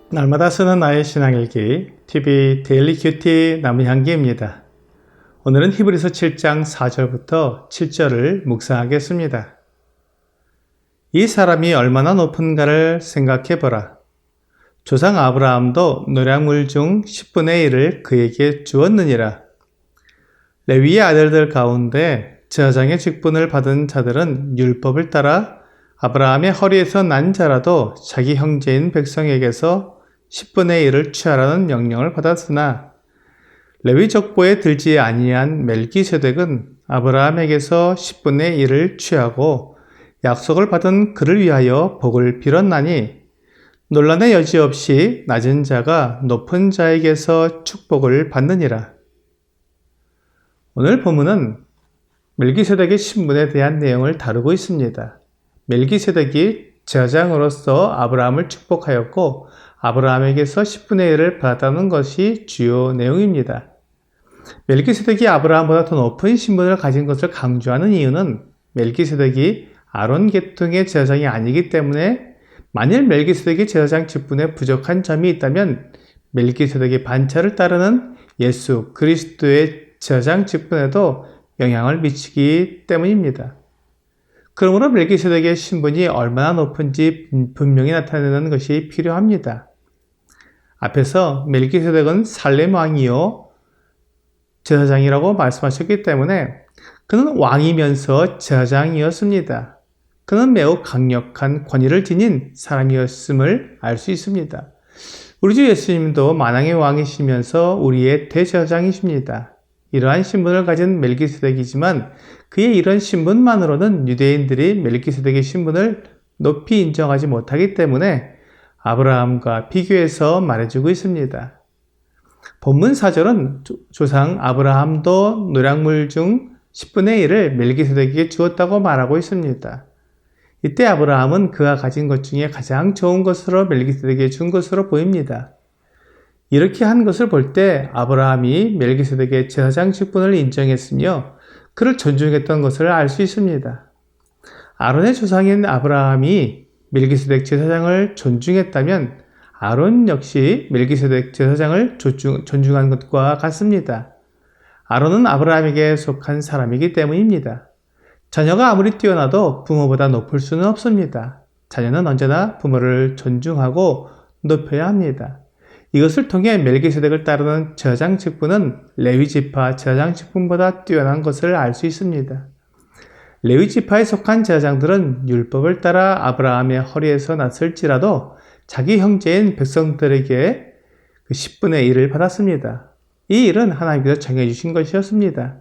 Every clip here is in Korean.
날마다 쓰는 나의 신앙일기 TV 데일리 큐티 나무향기입니다. 오늘은 히브리서 7장 4절부터 7절을 묵상하겠습니다. 이 사람이 얼마나 높은가를 생각해보라. 조상 아브라함도 노량물 중 10분의 1을 그에게 주었느니라. 레위의 아들들 가운데 제사장의 직분을 받은 자들은 율법을 따라 아브라함의 허리에서 난 자라도 자기 형제인 백성에게서 10분의 1을 취하라는 명령을 받았으나 레위 족보에 들지 아니한 멜기세덱은 아브라함에게서 10분의 1을 취하고 약속을 받은 그를 위하여 복을 빌었나니 논란의 여지 없이 낮은 자가 높은 자에게서 축복을 받느니라. 오늘 본문은 멜기세덱의 신분에 대한 내용을 다루고 있습니다. 멜기세덱이 제사장으로서 아브라함을 축복하였고 아브라함에게서 10분의 1을 받았다는 것이 주요 내용입니다. 멜기세덱이 아브라함보다 더 높은 신분을 가진 것을 강조하는 이유는 멜기세덱이 아론 계통의 제사장이 아니기 때문에 만일 멜기세덱이 제사장 직분에 부족한 점이 있다면 멜기세덱의 반차를 따르는 예수 그리스도의 제사장 직분에도 영향을 미치기 때문입니다. 그러므로 멜기세덱의 신분이 얼마나 높은지 분명히 나타내는 것이 필요합니다. 앞에서 멜기세덱은 살렘 왕이요 제사장이라고 말씀하셨기 때문에 그는 왕이면서 제사장이었습니다. 그는 매우 강력한 권위를 지닌 사람이었음을 알 수 있습니다. 우리 주 예수님도 만왕의 왕이시면서 우리의 대제사장이십니다. 이러한 신분을 가진 멜기세덱이지만 그의 이런 신분만으로는 유대인들이 멜기세덱의 신분을 높이 인정하지 못하기 때문에 아브라함과 비교해서 말해주고 있습니다. 본문 4절은 조상 아브라함도 노량물 중 10분의 1을 멜기세덱에게 주었다고 말하고 있습니다. 이때 아브라함은 그가 가진 것 중에 가장 좋은 것으로 멜기세덱에게 준 것으로 보입니다. 이렇게 한 것을 볼 때 아브라함이 멜기세덱의 제사장 직분을 인정했으며 그를 존중했던 것을 알 수 있습니다. 아론의 조상인 아브라함이 멜기세덱 제사장을 존중했다면 아론 역시 멜기세덱 제사장을 존중한 것과 같습니다. 아론은 아브라함에게 속한 사람이기 때문입니다. 자녀가 아무리 뛰어나도 부모보다 높을 수는 없습니다. 자녀는 언제나 부모를 존중하고 높여야 합니다. 이것을 통해 멜기세덱을 따르는 제사장 직분은 레위 지파 제사장 직분보다 뛰어난 것을 알 수 있습니다. 레위 지파에 속한 제사장들은 율법을 따라 아브라함의 허리에서 났을지라도 자기 형제인 백성들에게 10분의 1을 받았습니다. 이 일은 하나님께서 정해주신 것이었습니다.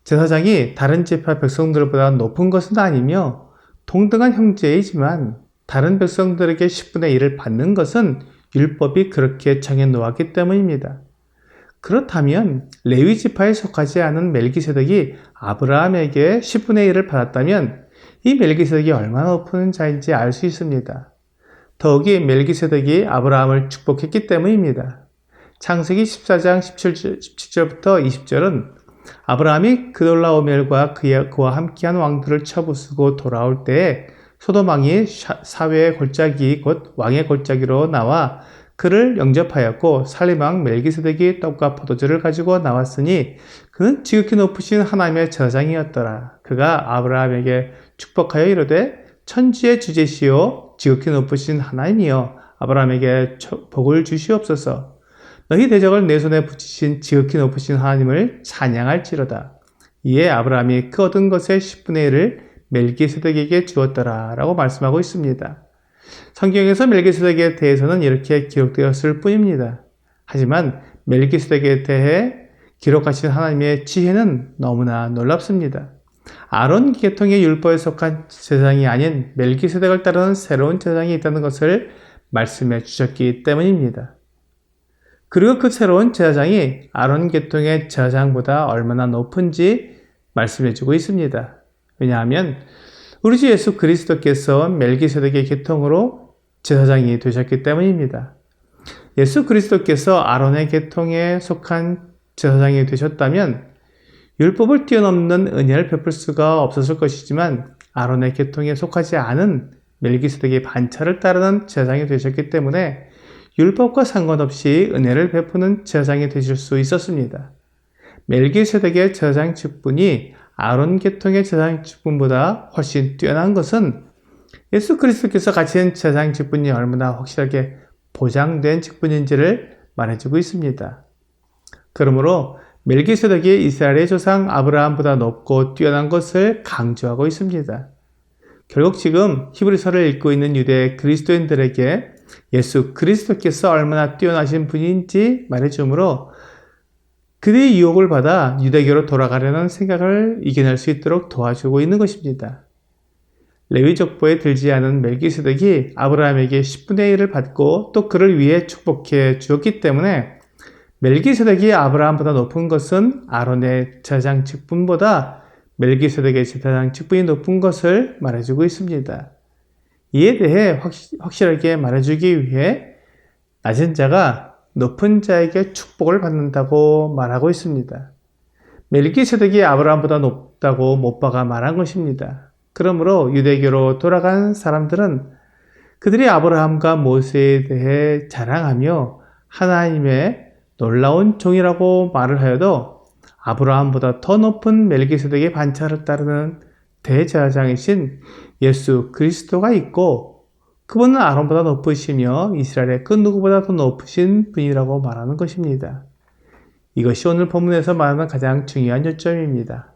제사장이 다른 지파 백성들보다 높은 것은 아니며 동등한 형제이지만 다른 백성들에게 10분의 1을 받는 것은 율법이 그렇게 정해놓았기 때문입니다. 그렇다면 레위 지파에 속하지 않은 멜기세덱이 아브라함에게 10분의 1을 받았다면 이 멜기세덱이 얼마나 높은 자인지 알 수 있습니다. 더욱이 멜기세덱이 아브라함을 축복했기 때문입니다. 창세기 14장 17절부터 20절은 아브라함이 그돌라오멜과 그와 함께한 왕들을 쳐부수고 돌아올 때에 소돔 왕이 사회의 골짜기 곧 왕의 골짜기로 나와 그를 영접하였고 살림 왕 멜기세덱이 떡과 포도주를 가지고 나왔으니 그는 지극히 높으신 하나님의 제사장이었더라. 그가 아브라함에게 축복하여 이르되 천지의 주제시요 지극히 높으신 하나님이여 아브라함에게 복을 주시옵소서. 너희 대적을 내 손에 붙이신 지극히 높으신 하나님을 찬양할지로다. 이에 아브라함이 그 얻은 것의 10분의 1을 멜기세덱에게 주었더라 라고 말씀하고 있습니다. 성경에서 멜기세덱에 대해서는 이렇게 기록되었을 뿐입니다. 하지만 멜기세덱에 대해 기록하신 하나님의 지혜는 너무나 놀랍습니다. 아론 계통의 율법에 속한 제사장이 아닌 멜기세덱을 따르는 새로운 제사장이 있다는 것을 말씀해 주셨기 때문입니다. 그리고 그 새로운 제사장이 아론 계통의 제사장보다 얼마나 높은지 말씀해 주고 있습니다. 왜냐하면 우리 주 예수 그리스도께서 멜기세덱의 계통으로 제사장이 되셨기 때문입니다. 예수 그리스도께서 아론의 계통에 속한 제사장이 되셨다면 율법을 뛰어넘는 은혜를 베풀 수가 없었을 것이지만 아론의 계통에 속하지 않은 멜기세덱의 반차를 따르는 제사장이 되셨기 때문에 율법과 상관없이 은혜를 베푸는 제사장이 되실 수 있었습니다. 멜기세덱의 제사장 직분이 아론 계통의 제사장 직분보다 훨씬 뛰어난 것은 예수 그리스도께서 가진 제사장 직분이 얼마나 확실하게 보장된 직분인지를 말해주고 있습니다. 그러므로 멜기세덱이 이스라엘의 조상 아브라함보다 높고 뛰어난 것을 강조하고 있습니다. 결국 지금 히브리서를 읽고 있는 유대 그리스도인들에게 예수 그리스도께서 얼마나 뛰어나신 분인지 말해주므로 그들의 유혹을 받아 유대교로 돌아가려는 생각을 이겨낼 수 있도록 도와주고 있는 것입니다. 레위 족보에 들지 않은 멜기세덱이 아브라함에게 10분의 1을 받고 또 그를 위해 축복해 주었기 때문에 멜기세덱이 아브라함보다 높은 것은 아론의 제사장 직분보다 멜기세덱의 제사장 직분이 높은 것을 말해주고 있습니다. 이에 대해 확실하게 말해주기 위해 낮은 자가 높은 자에게 축복을 받는다고 말하고 있습니다. 멜기세덱이 아브라함보다 높다고 못 박아 말한 것입니다. 그러므로 유대교로 돌아간 사람들은 그들이 아브라함과 모세에 대해 자랑하며 하나님의 놀라운 종이라고 말을 하여도 아브라함보다 더 높은 멜기세덱의 반차를 따르는 대제사장이신 예수 그리스도가 있고 그분은 아론보다 높으시며 이스라엘의 그 누구보다 더 높으신 분이라고 말하는 것입니다. 이것이 오늘 본문에서 말하는 가장 중요한 요점입니다.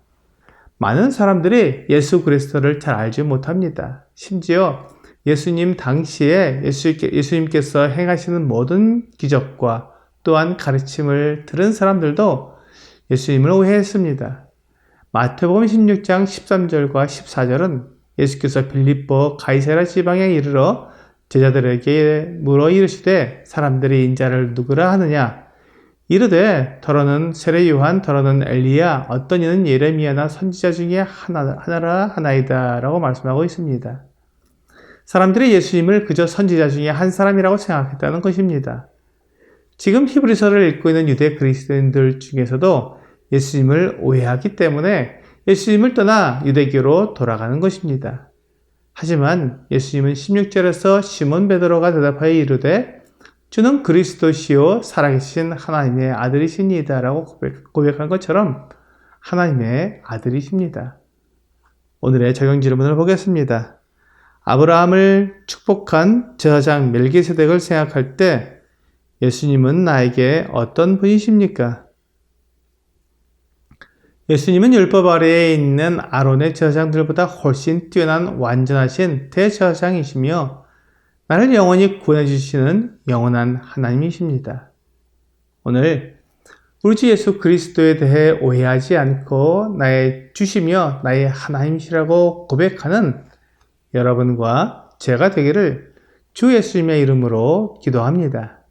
많은 사람들이 예수 그리스도를 잘 알지 못합니다. 심지어 예수님 당시에 예수님께서 행하시는 모든 기적과 또한 가르침을 들은 사람들도 예수님을 오해했습니다. 마태복음 16장 13절과 14절은 예수께서 빌립보 가이사랴 지방에 이르러 제자들에게 물어 이르시되 사람들이 인자를 누구라 하느냐 이르되 더러는 세례 요한 더러는 엘리야 어떤 이는 예레미야나 선지자 중에 하나라 하나이다 라고 말씀하고 있습니다. 사람들이 예수님을 그저 선지자 중에 한 사람이라고 생각했다는 것입니다. 지금 히브리서를 읽고 있는 유대 그리스도인들 중에서도 예수님을 오해하기 때문에 예수님을 떠나 유대교로 돌아가는 것입니다. 하지만 예수님은 16절에서 시몬 베드로가 대답하여 이르되 주는 그리스도시요 살아계신 하나님의 아들이시니이다 라고 고백한 것처럼 하나님의 아들이십니다. 오늘의 적용 질문을 보겠습니다. 아브라함을 축복한 제사장 멜기세덱을 생각할 때 예수님은 나에게 어떤 분이십니까? 예수님은 율법 아래에 있는 아론의 제사장들보다 훨씬 뛰어난 완전하신 대제사장이시며 나를 영원히 구원해 주시는 영원한 하나님이십니다. 오늘 우리 주 예수 그리스도에 대해 오해하지 않고 나의 주시며 나의 하나님이시라고 고백하는 여러분과 제가 되기를 주 예수님의 이름으로 기도합니다.